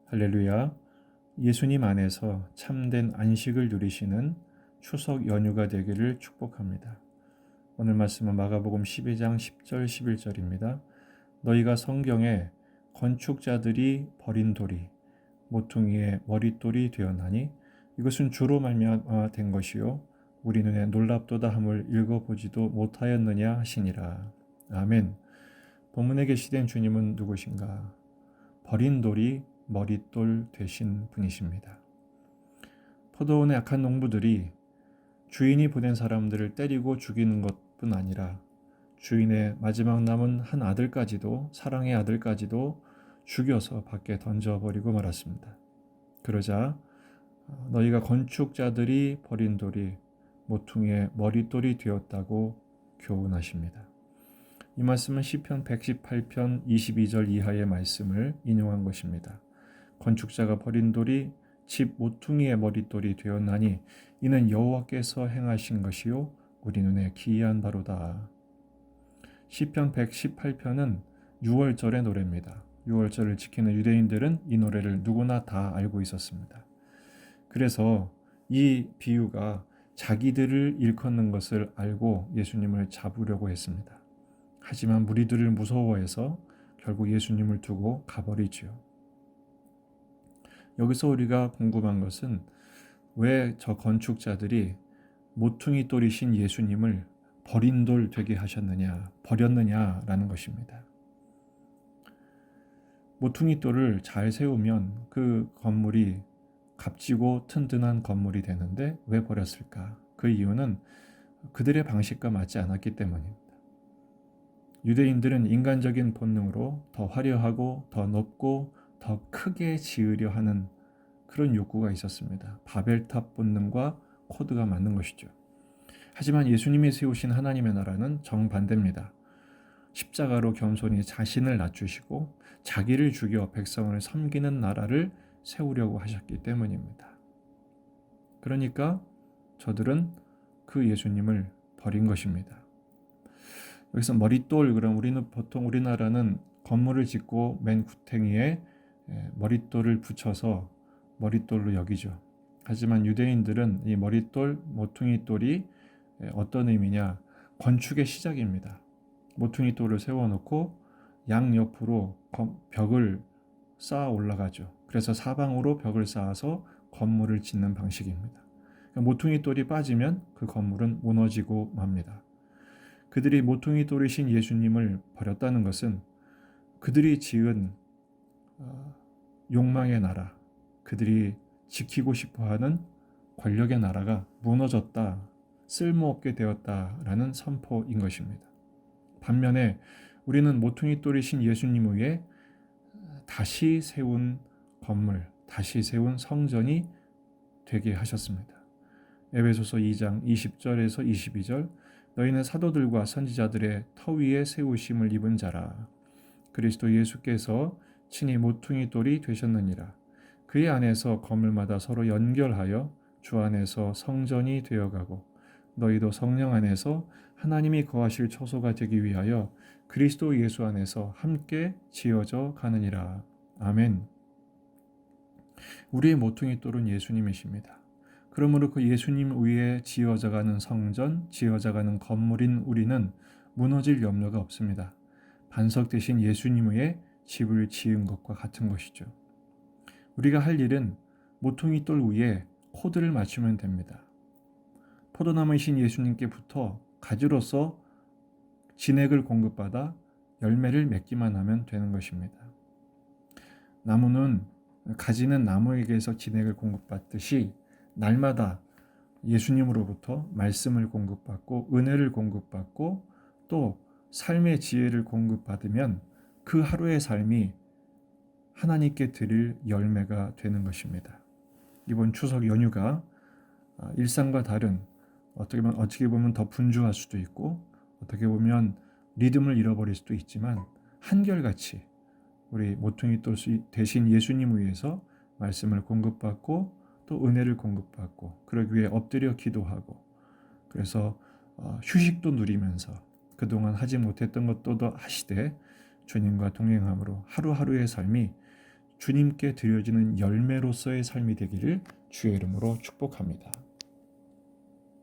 할렐루야. 예수님 안에서 참된 안식을 누리시는 추석 연휴가 되기를 축복합니다. 오늘 말씀은 마가복음 12장 10절 11절입니다. 너희가 성경에 건축자들이 버린 돌이 모퉁이의 머릿돌이 되었나니 이것은 주로 말미암아 된 것이요 우리 눈에 놀랍도다 함을 읽어보지도 못하였느냐 하시니라. 아멘. 본문에 계시된 주님은 누구신가? 버린 돌이 머릿돌 되신 분이십니다. 포도원의 악한 농부들이 주인이 보낸 사람들을 때리고 죽이는 것뿐 아니라 주인의 마지막 남은 한 아들까지도, 사랑의 아들까지도 죽여서 밖에 던져버리고 말았습니다. 그러자 너희가 건축자들이 버린 돌이 모퉁이의 머릿돌이 되었다고 교훈하십니다. 이 말씀은 시편 118편 22절 이하의 말씀을 인용한 것입니다. 건축자가 버린 돌이 집 모퉁이의 머릿돌이 되었나니 이는 여호와께서 행하신 것이요 우리 눈에 기이한 바로다. 시편 118편은 6월절의 노래입니다. 6월절을 지키는 유대인들은 이 노래를 누구나 다 알고 있었습니다. 그래서 이 비유가 자기들을 일컫는 것을 알고 예수님을 잡으려고 했습니다. 하지만 무리들을 무서워해서 결국 예수님을 두고 가버리지요. 여기서 우리가 궁금한 것은 왜 저 건축자들이 모퉁이 돌이신 예수님을 버린 돌 되게 하셨느냐, 버렸느냐라는 것입니다. 모퉁이 돌을 잘 세우면 그 건물이 값지고 튼튼한 건물이 되는데 왜 버렸을까? 그 이유는 그들의 방식과 맞지 않았기 때문입니다. 유대인들은 인간적인 본능으로 더 화려하고 더 높고 더 크게 지으려 하는 그런 욕구가 있었습니다. 바벨탑 본능과 코드가 맞는 것이죠. 하지만 예수님이 세우신 하나님의 나라는 정반대입니다. 십자가로 겸손히 자신을 낮추시고 자기를 죽여 백성을 섬기는 나라를 세우려고 하셨기 때문입니다. 그러니까 저들은 그 예수님을 버린 것입니다. 여기서 머릿돌, 그럼 우리나라는 건물을 짓고 맨 구탱이에 머릿돌을 붙여서 머릿돌로 여기죠. 하지만 유대인들은 이 머릿돌, 모퉁이 돌이 어떤 의미냐? 건축의 시작입니다. 모퉁이 돌을 세워놓고 양옆으로 벽을 쌓아 올라가죠. 그래서 사방으로 벽을 쌓아서 건물을 짓는 방식입니다. 모퉁이 돌이 빠지면 그 건물은 무너지고 맙니다. 그들이 모퉁이 돌이신 예수님을 버렸다는 것은 그들이 지은 욕망의 나라, 그들이 지키고 싶어하는 권력의 나라가 무너졌다, 쓸모없게 되었다라는 선포인 것입니다. 반면에 우리는 모퉁이 돌이신 예수님 위에 다시 세운 건물, 다시 세운 성전이 되게 하셨습니다. 에베소서 2장 20절에서 22절 너희는 사도들과 선지자들의 터 위에 세우심을 입은 자라. 그리스도 예수께서 친히 모퉁이 돌이 되셨느니라. 그의 안에서 건물마다 서로 연결하여 주 안에서 성전이 되어가고 너희도 성령 안에서 하나님이 거하실 처소가 되기 위하여 그리스도 예수 안에서 함께 지어져 가느니라. 아멘. 우리의 모퉁이 돌은 예수님이십니다. 그러므로 그 예수님 위에 지어져가는 성전, 지어져가는 건물인 우리는 무너질 염려가 없습니다. 반석 대신 예수님 위에 집을 지은 것과 같은 것이죠. 우리가 할 일은 모퉁이 돌 위에 코드를 맞추면 됩니다. 포도나무이신 예수님께부터 가지로서 진액을 공급받아 열매를 맺기만 하면 되는 것입니다. 가지는 나무에게서 진액을 공급받듯이 날마다 예수님으로부터 말씀을 공급받고 은혜를 공급받고 또 삶의 지혜를 공급받으면 그 하루의 삶이 하나님께 드릴 열매가 되는 것입니다. 이번 추석 연휴가 일상과 다른 어떻게 보면 더 분주할 수도 있고 어떻게 보면 리듬을 잃어버릴 수도 있지만 한결같이 우리 모퉁이 돌 대신 예수님 위해서 말씀을 공급받고 또 은혜를 공급받고 그러기 위해 엎드려 기도하고 그래서 휴식도 누리면서 그동안 하지 못했던 것도 더 하시되 주님과 동행함으로 하루하루의 삶이 주님께 드려지는 열매로서의 삶이 되기를 주의 이름으로 축복합니다.